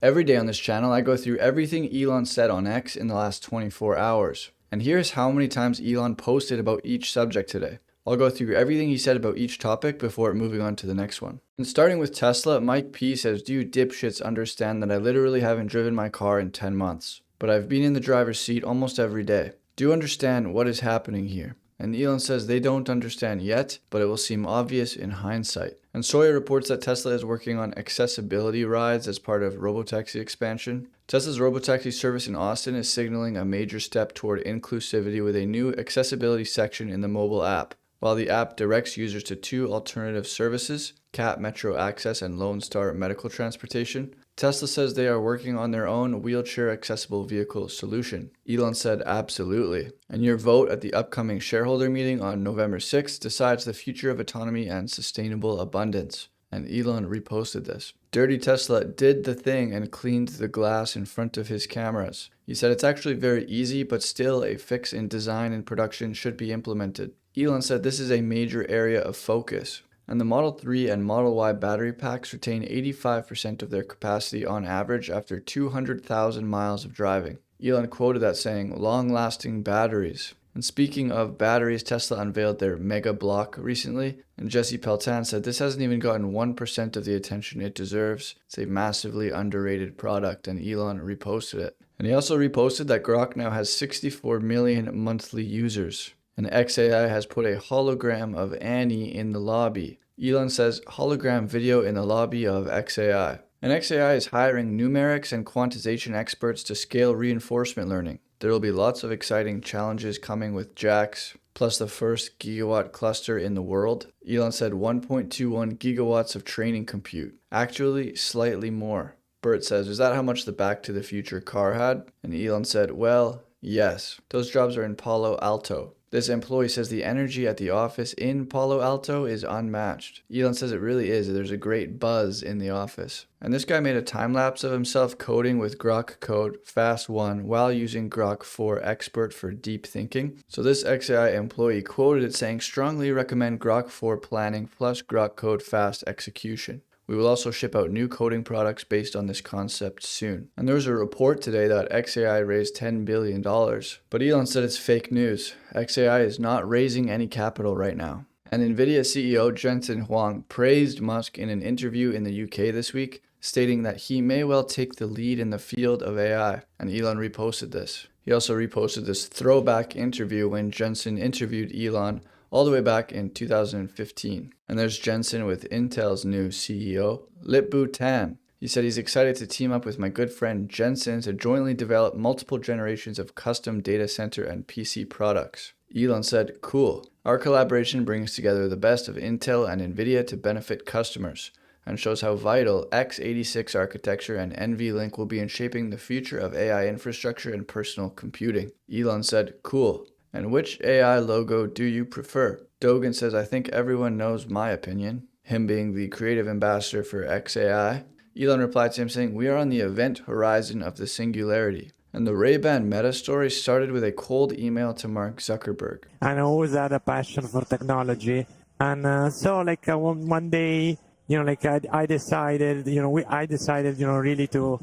Every day on this channel, I go through everything Elon said on X in the last 24 hours. And here's how many times Elon posted about each subject today. I'll go through everything he said about each topic before moving on to the next one. And starting with Tesla, Mike P says, "Do you dipshits understand that I literally haven't driven my car in 10 months? But I've been in the driver's seat almost every day. Do you understand what is happening here?" And Elon says they don't understand yet, but it will seem obvious in hindsight. And Sawyer reports that Tesla is working on accessibility rides as part of Robotaxi expansion. Tesla's Robotaxi service in Austin is signaling a major step toward inclusivity with a new accessibility section in the mobile app. While the app directs users to two alternative services, CAT Metro Access and Lone Star Medical Transportation, Tesla says they are working on their own wheelchair accessible vehicle solution. Elon said absolutely. And your vote at the upcoming shareholder meeting on November 6th decides the future of autonomy and sustainable abundance. And Elon reposted this. Dirty Tesla did the thing and cleaned the glass in front of his cameras. He said it's actually very easy, but still a fix in design and production should be implemented. Elon said this is a major area of focus. And the Model 3 and Model Y battery packs retain 85% of their capacity on average after 200,000 miles of driving. Elon quoted that saying, "Long-lasting batteries." And speaking of batteries, Tesla unveiled their Mega Block recently, and Jesse Pelton said this hasn't even gotten 1% of the attention it deserves. It's a massively underrated product, and Elon reposted it. And he also reposted that Grok now has 64 million monthly users. And XAI has put a hologram of Annie in the lobby. Elon says hologram video in the lobby of XAI. And XAI is hiring numerics and quantization experts to scale reinforcement learning. There will be lots of exciting challenges coming with JAX, plus the first gigawatt cluster in the world. Elon said 1.21 gigawatts of training compute. Actually, slightly more. Bert says, "Is that how much the Back to the Future car had?" And Elon said, "Well, yes. Those jobs are in Palo Alto." This employee says the energy at the office in Palo Alto is unmatched. Elon says it really is. There's a great buzz in the office. And this guy made a time lapse of himself coding with Grok Code Fast 1 while using Grok 4 Expert for deep thinking. So this XAI employee quoted it saying, "Strongly recommend Grok 4 planning plus Grok Code Fast execution. We will also ship out new coding products based on this concept soon." And there was a report today that XAI raised $10 billion. But Elon said it's fake news. XAI is not raising any capital right now. And NVIDIA CEO Jensen Huang praised Musk in an interview in the UK this week, stating that he may well take the lead in the field of AI. And Elon reposted this. He also reposted this throwback interview when Jensen interviewed Elon all the way back in 2015. And there's Jensen with Intel's new CEO, Lip-Bu Tan. He said he's excited to team up with my good friend Jensen to jointly develop multiple generations of custom data center and PC products. Elon said, "Cool. Our collaboration brings together the best of Intel and NVIDIA to benefit customers, and shows how vital x86 architecture and NVLink will be in shaping the future of AI infrastructure and personal computing." Elon said, "Cool. And which AI logo do you prefer?" Dogan says, "I think everyone knows my opinion," him being the creative ambassador for XAI. Elon replied to him saying, "We are on the event horizon of the singularity." And the Ray-Ban Meta story started with a cold email to Mark Zuckerberg. And I always had a passion for technology. And so one day, I decided, really to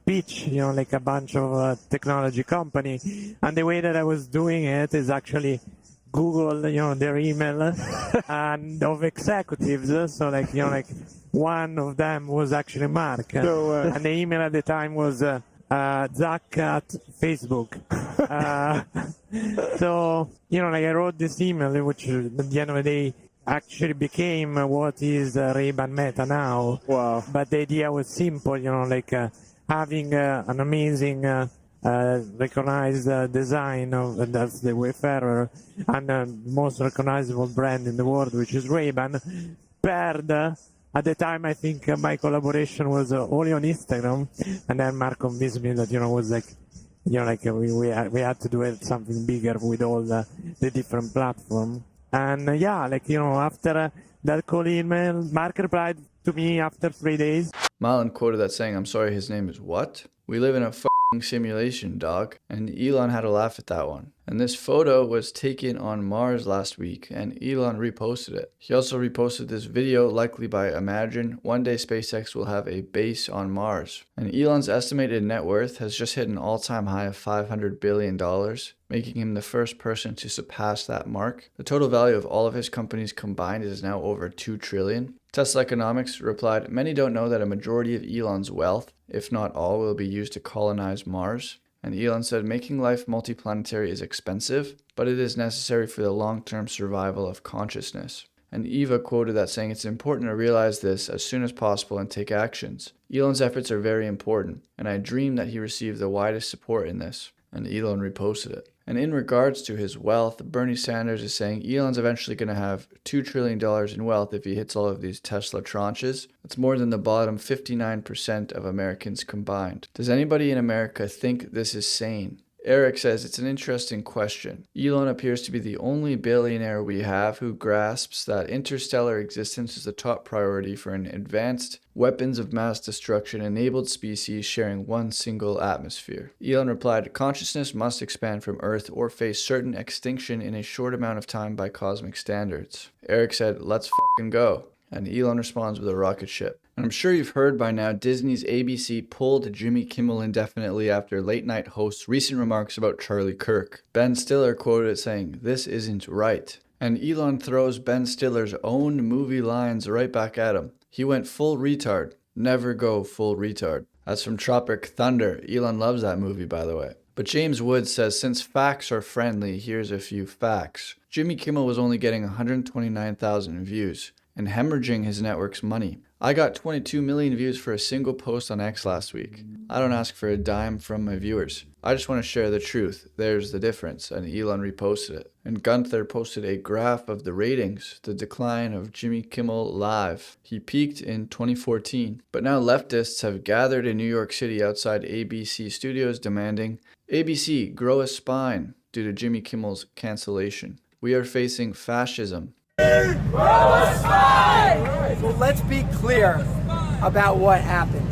pitch, a bunch of technology company. And the way that I was doing it is actually Google, their email and of executives. So one of them was actually Mark. And the email at the time was Zuck at Facebook. I wrote this email, which at the end of the day actually became what is Ray-Ban Meta now. Wow. But the idea was simple, having an amazing recognized design of, that's the Wayfarer, and the most recognizable brand in the world, which is Ray-Ban, paired. At the time, I think my collaboration was only on Instagram, and then Mark convinced me that, was we had to do something bigger with all the different platforms. And after that call email, Mark replied to me after 3 days. Malin quoted that saying, "I'm sorry, his name is what? We live in a f***ing simulation, dog." And Elon had a laugh at that one. And this photo was taken on Mars last week, and Elon reposted it. He also reposted this video, likely by Imagine. One day SpaceX will have a base on Mars. And Elon's estimated net worth has just hit an all-time high of $500 billion, making him the first person to surpass that mark. The total value of all of his companies combined is now over $2 trillion. Tesla Economics replied, "Many don't know that a majority of Elon's wealth, if not all, will be used to colonize Mars." And Elon said, "Making life multiplanetary is expensive, but it is necessary for the long-term survival of consciousness." And Eva quoted that saying, "It's important to realize this as soon as possible and take actions. Elon's efforts are very important, and I dream that he received the widest support in this." And Elon reposted it. And in regards to his wealth, Bernie Sanders is saying Elon's eventually going to have $2 trillion in wealth if he hits all of these Tesla tranches. That's more than the bottom 59% of Americans combined. Does anybody in America think this is sane? Eric says, "It's an interesting question. Elon appears to be the only billionaire we have who grasps that interstellar existence is the top priority for an advanced weapons of mass destruction enabled species sharing one single atmosphere." Elon replied, "Consciousness must expand from Earth or face certain extinction in a short amount of time by cosmic standards." Eric said, "Let's fucking go." And Elon responds with a rocket ship. And I'm sure you've heard by now, Disney's ABC pulled Jimmy Kimmel indefinitely after late night host's recent remarks about Charlie Kirk. Ben Stiller quoted it saying, "This isn't right." And Elon throws Ben Stiller's own movie lines right back at him. He went full retard. Never go full retard. That's from Tropic Thunder. Elon loves that movie, by the way. But James Woods says, "Since facts are friendly, here's a few facts. Jimmy Kimmel was only getting 129,000 views and hemorrhaging his network's money. I got 22 million views for a single post on X last week. I don't ask for a dime from my viewers. I just want to share the truth. There's the difference." And Elon reposted it. And Gunther posted a graph of the ratings, the decline of Jimmy Kimmel Live. He peaked in 2014. But now leftists have gathered in New York City outside ABC studios demanding, "ABC, grow a spine," due to Jimmy Kimmel's cancellation. "We are facing fascism." So let's be clear about what happened.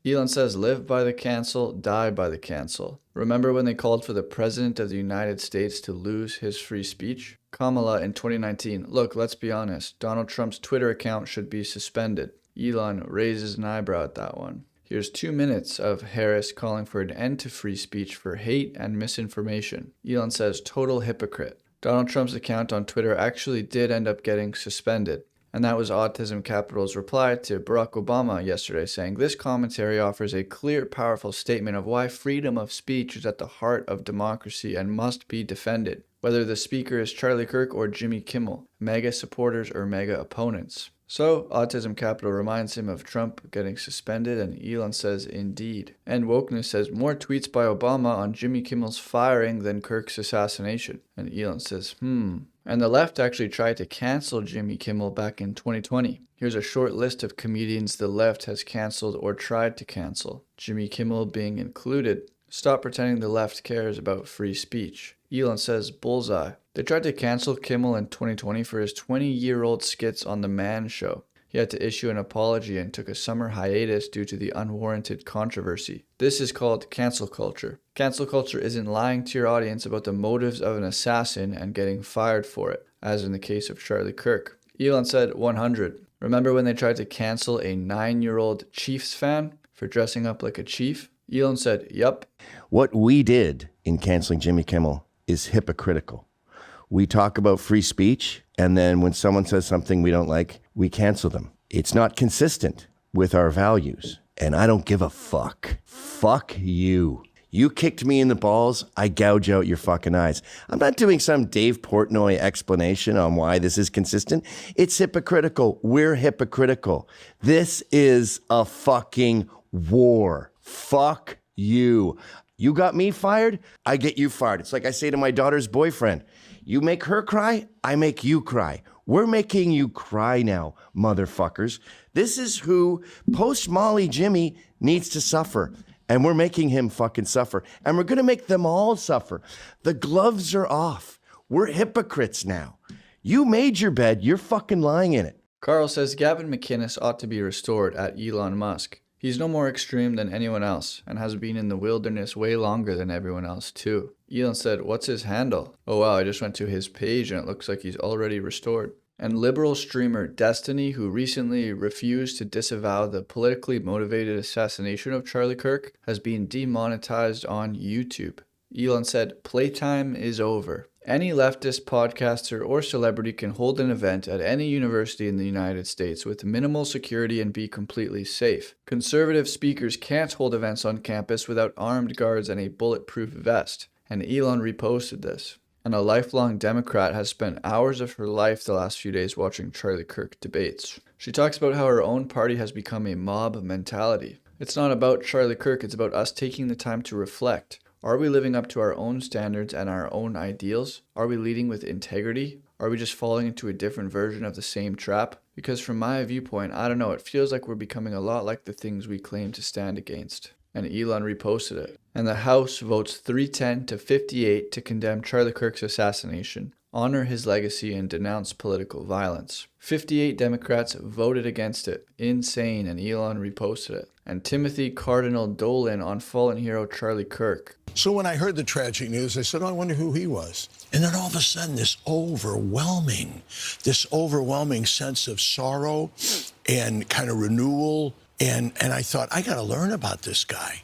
Elon says, "Live by the cancel, die by the cancel." Remember when they called for the President of the United States to lose his free speech? Kamala in 2019, "Look, let's be honest. Donald Trump's Twitter account should be suspended." Elon raises an eyebrow at that one. Here's 2 minutes of Harris calling for an end to free speech for hate and misinformation. Elon says, "Total hypocrite." Donald Trump's account on Twitter actually did end up getting suspended. And that was Autism Capital's reply to Barack Obama yesterday, saying, "This commentary offers a clear, powerful statement of why freedom of speech is at the heart of democracy and must be defended, whether the speaker is Charlie Kirk or Jimmy Kimmel, mega supporters or mega opponents." So, Autism Capital reminds him of Trump getting suspended, and Elon says, "Indeed." And Wokeness says, "More tweets by Obama on Jimmy Kimmel's firing than Kirk's assassination." And Elon says, And the left actually tried to cancel Jimmy Kimmel back in 2020. Here's a short list of comedians the left has canceled or tried to cancel, Jimmy Kimmel being included. Stop pretending the left cares about free speech. Elon says, "Bullseye." They tried to cancel Kimmel in 2020 for his 20-year-old skits on The Man Show. He had to issue an apology and took a summer hiatus due to the unwarranted controversy. This is called cancel culture. Cancel culture isn't lying to your audience about the motives of an assassin and getting fired for it, as in the case of Charlie Kirk. Elon said 100. Remember when they tried to cancel a 9-year-old Chiefs fan for dressing up like a chief? Elon said, "Yup." What we did in canceling Jimmy Kimmel is hypocritical. We talk about free speech, and then when someone says something we don't like, we cancel them. It's not consistent with our values, and I don't give a fuck. Fuck you. You kicked me in the balls, I gouge out your fucking eyes. I'm not doing some Dave Portnoy explanation on why this is consistent. It's hypocritical. We're hypocritical. This is a fucking war. Fuck you. You got me fired, I get you fired. It's like I say to my daughter's boyfriend, you make her cry, I make you cry. We're making you cry now, motherfuckers. This is who post-Molly Jimmy needs to suffer. And we're making him fucking suffer. And we're going to make them all suffer. The gloves are off. We're hypocrites now. You made your bed, you're fucking lying in it. Carl says Gavin McInnes ought to be restored at Elon Musk. He's no more extreme than anyone else and has been in the wilderness way longer than everyone else too. Elon said, "What's his handle?" Oh wow, I just went to his page and it looks like he's already restored. And liberal streamer Destiny, who recently refused to disavow the politically motivated assassination of Charlie Kirk, has been demonetized on YouTube. Elon said, "Playtime is over. Any leftist podcaster or celebrity can hold an event at any university in the United States with minimal security and be completely safe. Conservative speakers can't hold events on campus without armed guards and a bulletproof vest." And Elon reposted this. And a lifelong Democrat has spent hours of her life the last few days watching Charlie Kirk debates. She talks about how her own party has become a mob mentality. It's not about Charlie Kirk, it's about us taking the time to reflect. Are we living up to our own standards and our own ideals? Are we leading with integrity? Are we just falling into a different version of the same trap? Because from my viewpoint, I don't know, it feels like we're becoming a lot like the things we claim to stand against. And Elon reposted it. And the House votes 310 to 58 to condemn Charlie Kirk's assassination, honor his legacy, and denounce political violence. 58 Democrats voted against it. Insane, and Elon reposted it. And Timothy Cardinal Dolan on fallen hero Charlie Kirk. So when I heard the tragic news, I said, oh, I wonder who he was. And then all of a sudden, this overwhelming sense of sorrow and kind of renewal. And I thought, I got to learn about this guy.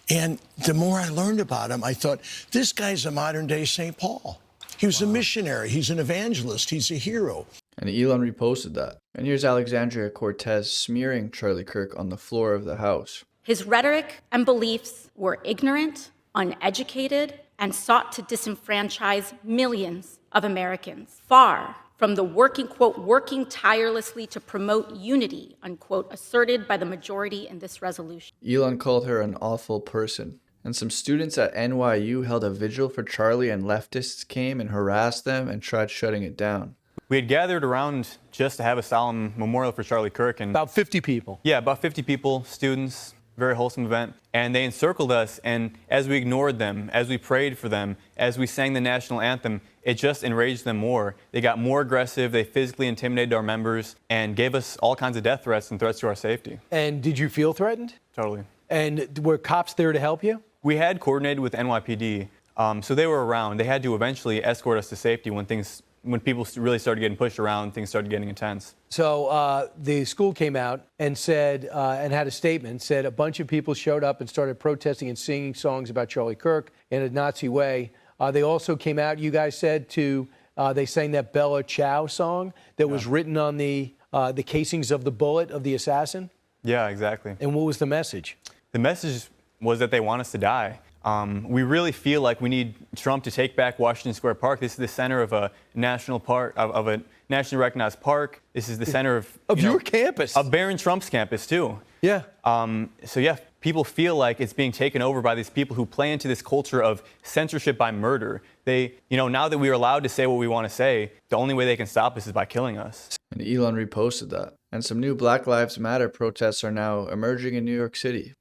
And the more I learned about him, I thought, this guy's a modern-day St. Paul. He was a missionary. He's an evangelist. He's a hero. And Elon reposted that. And here's Alexandria Cortez smearing Charlie Kirk on the floor of the House. His rhetoric and beliefs were ignorant, uneducated, and sought to disenfranchise millions of Americans, far from the working tirelessly to promote unity, unquote, asserted by the majority in this resolution. Elon called her an awful person. And some students at NYU held a vigil for Charlie, and leftists came and harassed them and tried shutting it down. We had gathered around just to have a solemn memorial for Charlie Kirk. And about 50 people. Yeah, about 50 people, students, very wholesome event. And they encircled us, and as we ignored them, as we prayed for them, as we sang the national anthem, it just enraged them more. They got more aggressive, they physically intimidated our members, and gave us all kinds of death threats and threats to our safety. And did you feel threatened? Totally. And were cops there to help you? We had coordinated with NYPD, so they were around. They had to eventually escort us to safety when people really started getting pushed around, things started getting intense. So the school came out and said, and had a statement, said a bunch of people showed up and started protesting and singing songs about Charlie Kirk in a Nazi way. They also came out, you guys said, they sang that Bella Ciao song that was written on the casings of the bullet of the assassin. Yeah, exactly. And what was the message? The message was that they want us to die. We really feel like we need Trump to take back Washington Square Park. This is the center of a national park, of a nationally recognized park. This is the center of your campus. Of Barron Trump's campus, too. Yeah. So, yeah, people feel like it's being taken over by these people who play into this culture of censorship by murder. They, now that we are allowed to say what we want to say, the only way they can stop us is by killing us. And Elon reposted that. And some new Black Lives Matter protests are now emerging in New York City.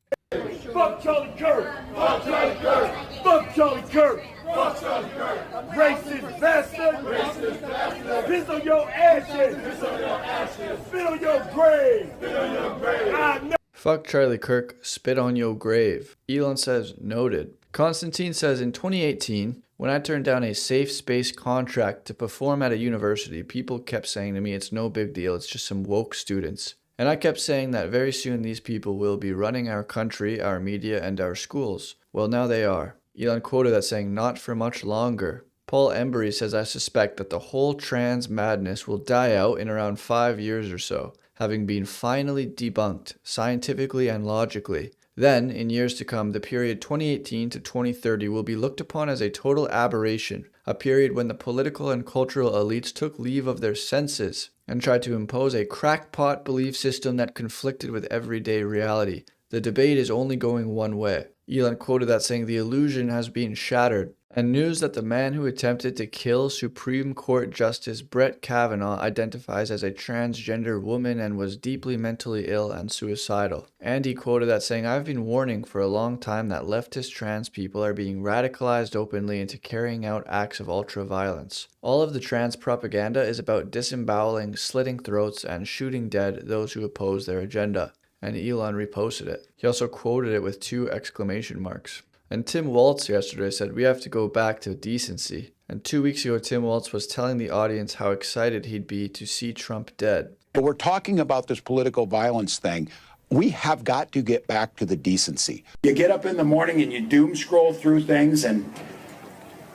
Fuck Charlie Kirk! Fuck Charlie Kirk! Fuck Charlie Kirk! Fuck Charlie Kirk! Racist bastard! Racist bastard! Piss on your ashes! Piss on your ashes! Spit on your grave! Spit on your grave! Fuck Charlie Kirk, spit on your grave. Elon says, noted. Constantine says, in 2018, when I turned down a safe space contract to perform at a university, people kept saying to me, it's no big deal, it's just some woke students. And I kept saying that very soon these people will be running our country, our media, and our schools. Well, now they are. Elon quoted that saying, not for much longer. Paul Embry says, I suspect that the whole trans madness will die out in around 5 years or so, having been finally debunked, scientifically and logically. Then, in years to come, the period 2018 to 2030 will be looked upon as a total aberration, a period when the political and cultural elites took leave of their senses and tried to impose a crackpot belief system that conflicted with everyday reality. The debate is only going one way. Elon quoted that saying, the illusion has been shattered. And news that the man who attempted to kill Supreme Court Justice Brett Kavanaugh identifies as a transgender woman and was deeply mentally ill and suicidal. And he quoted that saying, I've been warning for a long time that leftist trans people are being radicalized openly into carrying out acts of ultra-violence. All of the trans propaganda is about disemboweling, slitting throats, and shooting dead those who oppose their agenda. and Elon reposted it. He also quoted it with 2 exclamation marks. And Tim Waltz yesterday said, "We have to go back to decency." And 2 weeks ago, Tim Waltz was telling the audience how excited he'd be to see Trump dead. We're talking about this political violence thing. We have got to get back to the decency. You get up in the morning and you doom scroll through things, and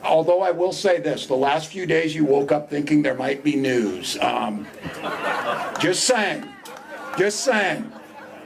although I will say this, the last few days you woke up thinking there might be news. Just saying.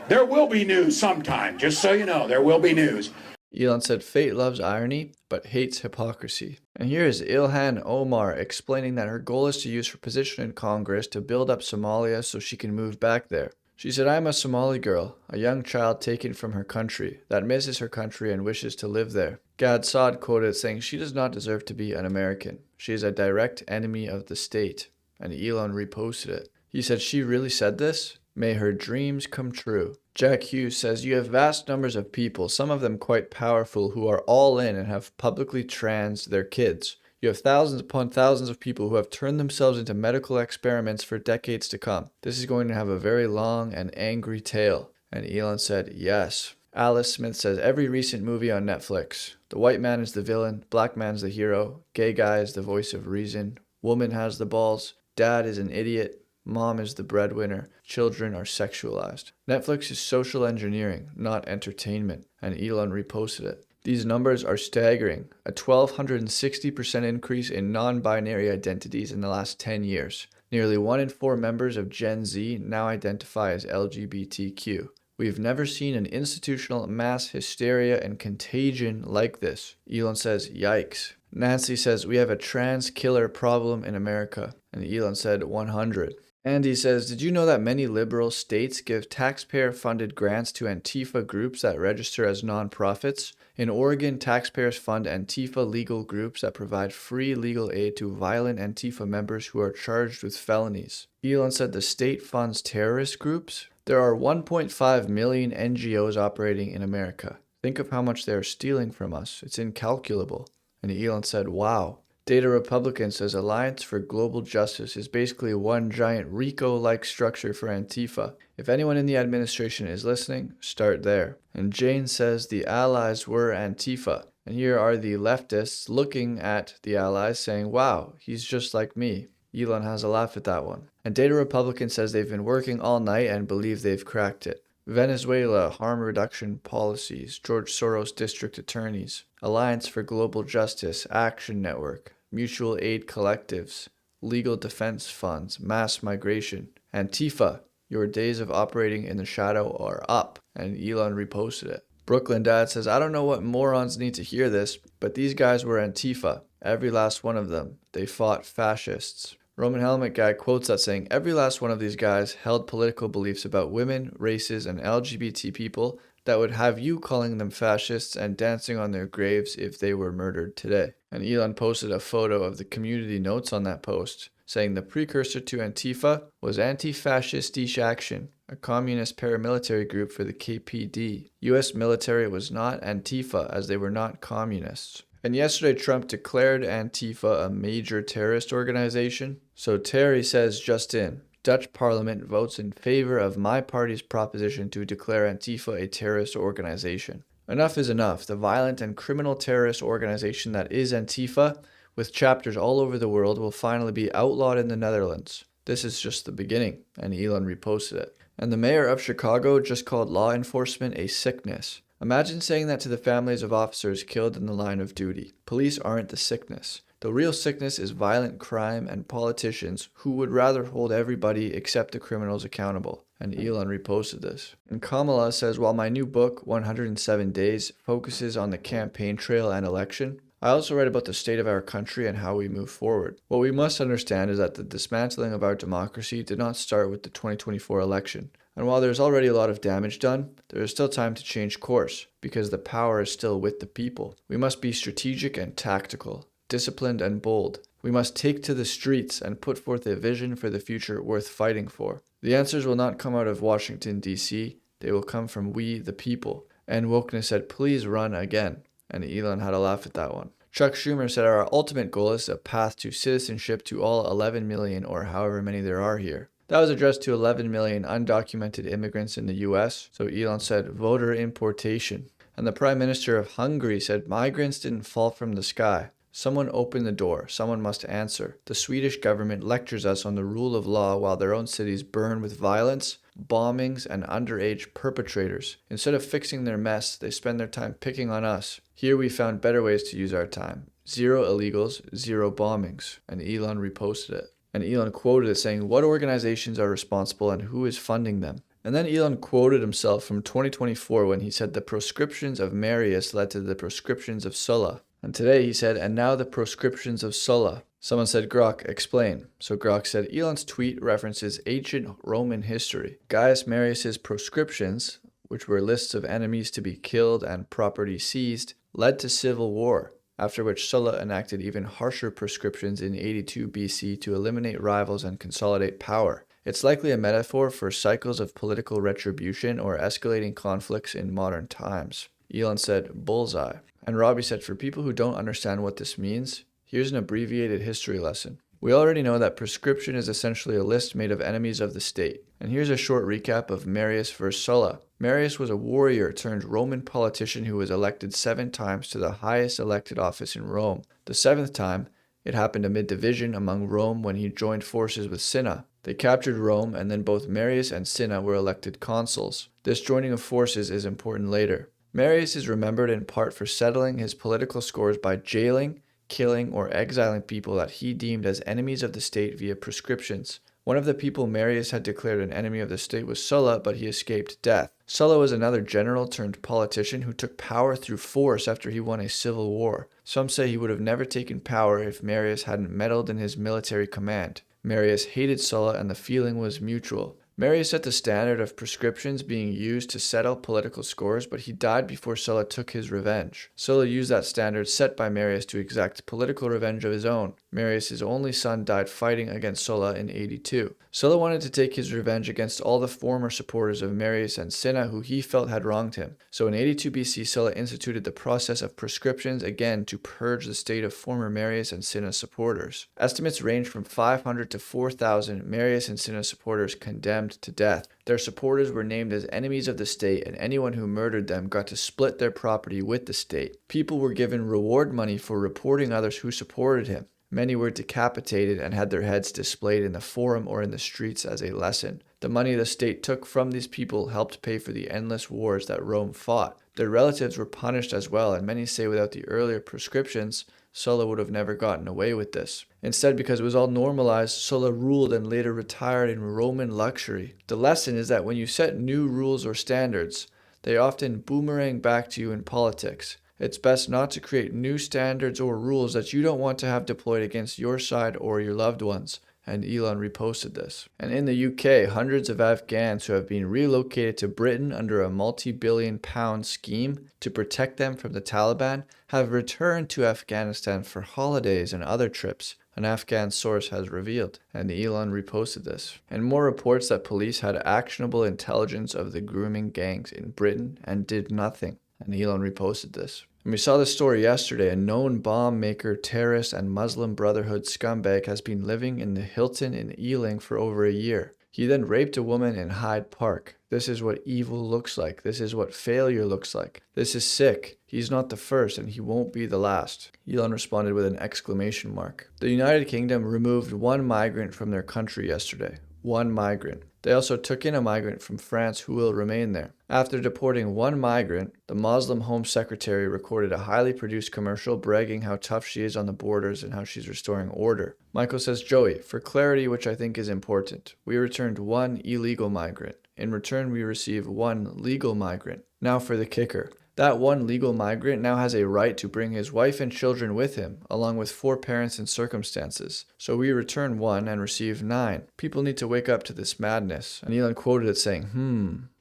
There will be news sometime, just so you know, there will be news. Elon said fate loves irony, but hates hypocrisy. And here is Ilhan Omar explaining that her goal is to use her position in Congress to build up Somalia so she can move back there. She said, "I'm a Somali girl, a young child taken from her country, that misses her country and wishes to live there." Gad Saad quoted saying she does not deserve to be an American. She is a direct enemy of the state. And Elon reposted it. He said, "She really said this? May her dreams come true." Jack Hughes says, "You have vast numbers of people, some of them quite powerful, who are all in and have publicly trans their kids. You have thousands upon thousands of people who have turned themselves into medical experiments for decades to come. This is going to have a very long and angry tail." And Elon said, "Yes." Alice Smith says, "Every recent movie on Netflix. The white man is the villain, black man's the hero, gay guy is the voice of reason, woman has the balls, dad is an idiot, mom is the breadwinner, children are sexualized. Netflix is social engineering, not entertainment." And Elon reposted it. These numbers are staggering. A 1,260% increase in non-binary identities in the last 10 years. Nearly 1 in 4 members of Gen Z now identify as LGBTQ. We've never seen an institutional mass hysteria and contagion like this. Elon says, "Yikes." Nancy says, "We have a trans killer problem in America." And Elon said, 100. Andy says, "Did you know that many liberal states give taxpayer-funded grants to Antifa groups that register as nonprofits? In Oregon, taxpayers fund Antifa legal groups that provide free legal aid to violent Antifa members who are charged with felonies." Elon said the state funds terrorist groups. There are 1.5 million NGOs operating in America. Think of how much they are stealing from us. It's incalculable. And Elon said, "Wow." Data Republican says Alliance for Global Justice is basically one giant RICO-like structure for Antifa. If anyone in the administration is listening, start there. And Jane says the allies were Antifa. And here are the leftists looking at the allies saying, "Wow, he's just like me." Elon has a laugh at that one. And Data Republican says they've been working all night and believe they've cracked it. Venezuela, harm reduction policies, George Soros district attorneys, Alliance for Global Justice, Action Network, mutual aid collectives, legal defense funds, mass migration, Antifa, your days of operating in the shadow are up. And Elon reposted it. Brooklyn Dad says, "I don't know what morons need to hear this, but these guys were Antifa. Every last one of them. They fought fascists." Roman Helmet Guy quotes that saying, "Every last one of these guys held political beliefs about women, races, and LGBT people that would have you calling them fascists and dancing on their graves if they were murdered today." And Elon posted a photo of the community notes on that post, saying the precursor to Antifa was Anti-Fascist Action, a communist paramilitary group for the KPD. U.S. military was not Antifa as they were not communists. And yesterday, Trump declared Antifa a major terrorist organization. So Terry says just in, Dutch parliament votes in favor of my party's proposition to declare Antifa a terrorist organization. Enough is enough. The violent and criminal terrorist organization that is Antifa, with chapters all over the world, will finally be outlawed in the Netherlands. This is just the beginning, and Elon reposted it. And the mayor of Chicago just called law enforcement a sickness. Imagine saying that to the families of officers killed in the line of duty. Police aren't the sickness. The real sickness is violent crime and politicians who would rather hold everybody except the criminals accountable. And Elon reposted this. And Kamala says, "While my new book, 107 Days, focuses on the campaign trail and election, I also write about the state of our country and how we move forward. What we must understand is that the dismantling of our democracy did not start with the 2024 election. And while there's already a lot of damage done, there is still time to change course, because the power is still with the people. We must be strategic and tactical, disciplined and bold. We must take to the streets and put forth a vision for the future worth fighting for. The answers will not come out of Washington, D.C. They will come from we, the people." And Wokeness said, "Please run again." And Elon had a laugh at that one. Chuck Schumer said, "Our ultimate goal is a path to citizenship to all 11 million or however many there are here. That was addressed to 11 million undocumented immigrants in the US, so Elon said voter importation. And the Prime Minister of Hungary said migrants didn't fall from the sky. Someone opened the door. Someone must answer. The Swedish government lectures us on the rule of law while their own cities burn with violence, bombings, and underage perpetrators. Instead of fixing their mess, they spend their time picking on us. Here we found better ways to use our time. 0 illegals, 0 bombings. And Elon reposted it. And Elon quoted it saying, what organizations are responsible and who is funding them? And then Elon quoted himself from 2024 when he said the proscriptions of Marius led to the proscriptions of Sulla. And today he said, and now the proscriptions of Sulla. Someone said, Grok, explain. So Grok said, Elon's tweet references ancient Roman history. Gaius Marius's proscriptions, which were lists of enemies to be killed and property seized, led to civil war, after which Sulla enacted even harsher proscriptions in 82 BC to eliminate rivals and consolidate power. It's likely a metaphor for cycles of political retribution or escalating conflicts in modern times. Elon said, bullseye. And Robbie said, for people who don't understand what this means, here's an abbreviated history lesson. We already know that proscription is essentially a list made of enemies of the state. And here's a short recap of Marius versus Sulla. Marius was a warrior turned Roman politician who was elected 7 times to the highest elected office in Rome. The 7th time, it happened amid division among Rome when he joined forces with Cinna. They captured Rome, and then both Marius and Cinna were elected consuls. This joining of forces is important later. Marius is remembered in part for settling his political scores by jailing, killing, or exiling people that he deemed as enemies of the state via proscriptions. One of the people Marius had declared an enemy of the state was Sulla, but he escaped death. Sulla was another general turned politician who took power through force after he won a civil war. Some say he would have never taken power if Marius hadn't meddled in his military command. Marius hated Sulla and the feeling was mutual. Marius set the standard of proscriptions being used to settle political scores, but he died before Sulla took his revenge. Sulla used that standard set by Marius to exact political revenge of his own. Marius' only son died fighting against Sulla in 82. Sulla wanted to take his revenge against all the former supporters of Marius and Cinna who he felt had wronged him. So in 82 BC, Sulla instituted the process of proscriptions again to purge the state of former Marius and Cinna supporters. Estimates range from 500 to 4,000 Marius and Cinna supporters condemned to death. Their supporters were named as enemies of the state, and anyone who murdered them got to split their property with the state. People were given reward money for reporting others who supported him. Many were decapitated and had their heads displayed in the forum or in the streets as a lesson. The money the state took from these people helped pay for the endless wars that Rome fought. Their relatives were punished as well, and many say without the earlier proscriptions, Sulla would have never gotten away with this. Instead, because it was all normalized, Sulla ruled and later retired in Roman luxury. The lesson is that when you set new rules or standards, they often boomerang back to you in politics. It's best not to create new standards or rules that you don't want to have deployed against your side or your loved ones. And Elon reposted this. And in the UK, hundreds of Afghans who have been relocated to Britain under a multi-billion-pound scheme to protect them from the Taliban have returned to Afghanistan for holidays and other trips, an Afghan source has revealed. And Elon reposted this. And more reports that police had actionable intelligence of the grooming gangs in Britain and did nothing. And Elon reposted this. And we saw this story yesterday. A known bomb maker, terrorist, and Muslim Brotherhood scumbag has been living in the Hilton in Ealing for over a year. He then raped a woman in Hyde Park. This is what evil looks like. This is what failure looks like. This is sick. He's not the first, and he won't be the last. Elon responded with an exclamation mark. The United Kingdom removed 1 migrant from their country yesterday. 1 migrant. They also took in a migrant from France who will remain there. After deporting 1 migrant, the Muslim Home Secretary recorded a highly produced commercial bragging how tough she is on the borders and how she's restoring order. Michael says, Joey, for clarity, which I think is important, we returned 1 illegal migrant. In return, we receive 1 legal migrant. Now for the kicker. That 1 legal migrant now has a right to bring his wife and children with him, along with 4 parents and circumstances. So we return 1 and receive 9. People need to wake up to this madness. And Elon quoted it saying,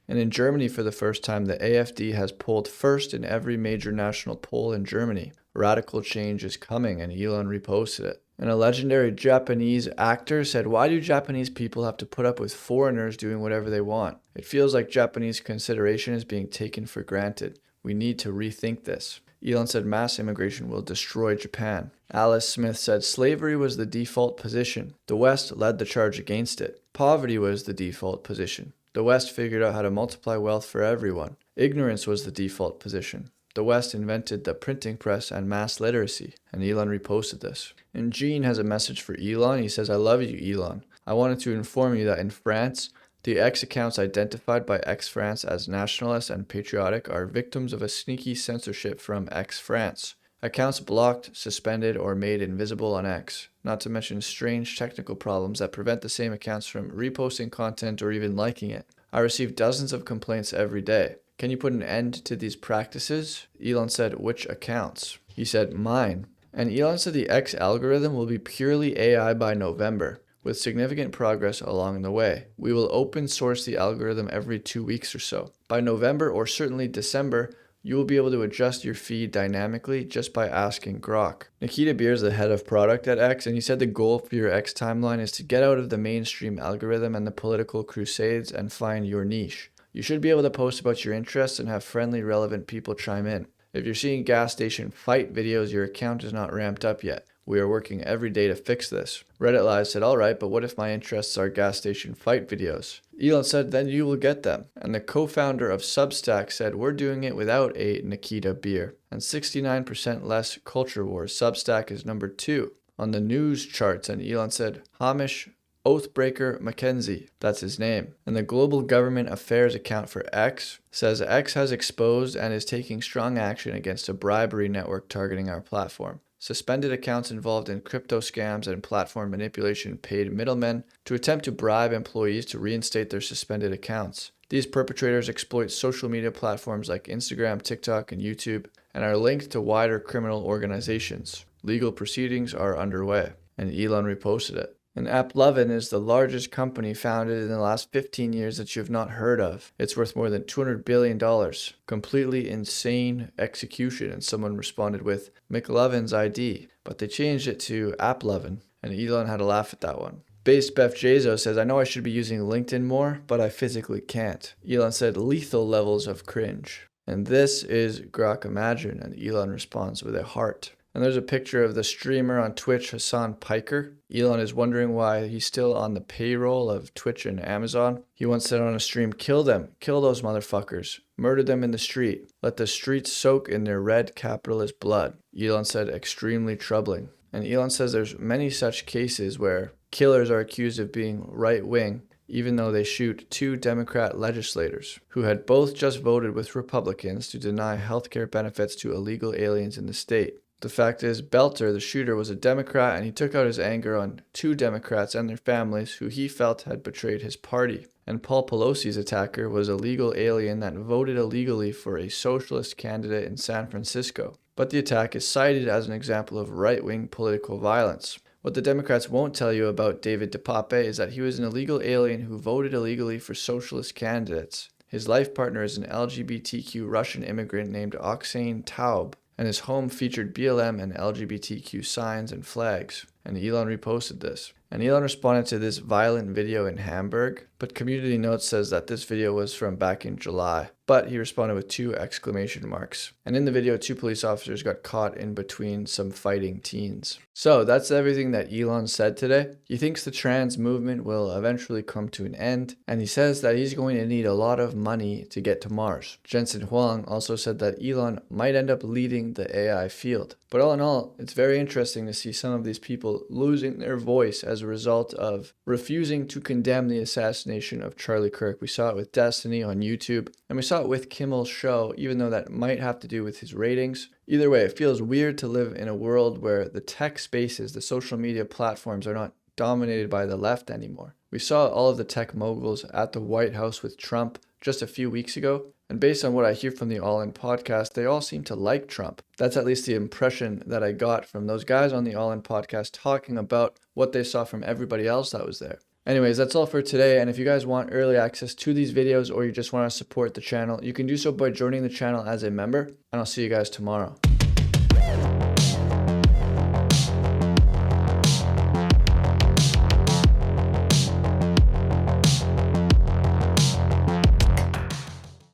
And in Germany, for the first time, the AfD has polled first in every major national poll in Germany. Radical change is coming, and Elon reposted it. And a legendary Japanese actor said, why do Japanese people have to put up with foreigners doing whatever they want? It feels like Japanese consideration is being taken for granted. We need to rethink this. Elon said mass immigration will destroy Japan. Alice Smith said slavery was the default position. The West led the charge against it. Poverty was the default position. The West figured out how to multiply wealth for everyone. Ignorance was the default position. The West invented the printing press and mass literacy. And Elon reposted this. And Gene has a message for Elon. He says, I love you, Elon. I wanted to inform you that in France, the X accounts identified by X France as nationalist and patriotic are victims of a sneaky censorship from X France. Accounts blocked, suspended, or made invisible on X, not to mention strange technical problems that prevent the same accounts from reposting content or even liking it. I receive dozens of complaints every day. Can you put an end to these practices? Elon said, which accounts? He said, mine. And Elon said the X algorithm will be purely AI by November, with significant progress along the way. We will open source the algorithm every 2 weeks or so. By November, or certainly December, you will be able to adjust your feed dynamically just by asking Grok. Nikita Beer is the head of product at X, and he said the goal for your X timeline is to get out of the mainstream algorithm and the political crusades and find your niche. You should be able to post about your interests and have friendly, relevant people chime in. If you're seeing gas station fight videos, your account is not ramped up yet. We are working every day to fix this. Reddit Live said, alright, but what if my interests are gas station fight videos? Elon said, then you will get them. And the co-founder of Substack said, we're doing it without a Nikita Beer. And 69% less culture wars. Substack is number 2 on the news charts. And Elon said, Hamish Oathbreaker Mackenzie, that's his name. And the Global Government Affairs account for X says X has exposed and is taking strong action against a bribery network targeting our platform. Suspended accounts involved in crypto scams and platform manipulation paid middlemen to attempt to bribe employees to reinstate their suspended accounts. These perpetrators exploit social media platforms like Instagram, TikTok, and YouTube and are linked to wider criminal organizations. Legal proceedings are underway. And Elon reposted it. And AppLovin is the largest company founded in the last 15 years that you have not heard of. It's worth more than $200 billion. Completely insane execution. And someone responded with McLovin's ID, but they changed it to AppLovin. And Elon had a laugh at that one. Base Beth Jazo says, I know I should be using LinkedIn more, but I physically can't. Elon said, lethal levels of cringe. And this is Grok Imagine. And Elon responds with a heart. And there's a picture of the streamer on Twitch, Hassan Piker. Elon is wondering why he's still on the payroll of Twitch and Amazon. He once said on a stream, kill them, kill those motherfuckers, murder them in the street, let the streets soak in their red capitalist blood. Elon said, extremely troubling. And Elon says there's many such cases where killers are accused of being right-wing, even though they shoot 2 Democrat legislators who had both just voted with Republicans to deny healthcare benefits to illegal aliens in the state. The fact is, Belter, the shooter, was a Democrat, and he took out his anger on 2 Democrats and their families who he felt had betrayed his party. And Paul Pelosi's attacker was a legal alien that voted illegally for a socialist candidate in San Francisco. But the attack is cited as an example of right-wing political violence. What the Democrats won't tell you about David DePape is that he was an illegal alien who voted illegally for socialist candidates. His life partner is an LGBTQ Russian immigrant named Oksane Taub, and his home featured BLM and LGBTQ signs and flags. And Elon reposted this. And Elon responded to this violent video in Hamburg, but Community Notes says that this video was from back in July. But he responded with 2 exclamation marks. And in the video, 2 police officers got caught in between some fighting teens. So that's everything that Elon said today. He thinks the trans movement will eventually come to an end, and he says that he's going to need a lot of money to get to Mars. Jensen Huang also said that Elon might end up leading the AI field. But all in all, it's very interesting to see some of these people losing their voice as a result of refusing to condemn the assassination of Charlie Kirk. We saw it with Destiny on YouTube, and we saw it with Kimmel's show, even though that might have to do with his ratings. Either way, it feels weird to live in a world where the tech spaces, the social media platforms, are not dominated by the left anymore. We saw all of the tech moguls at the White House with Trump just a few weeks ago, and based on what I hear from the All In podcast, they all seem to like Trump. That's at least the impression that I got from those guys on the All In podcast talking about what they saw from everybody else that was there. Anyways, that's all for today, and if you guys want early access to these videos or you just want to support the channel, you can do so by joining the channel as a member, and I'll see you guys tomorrow.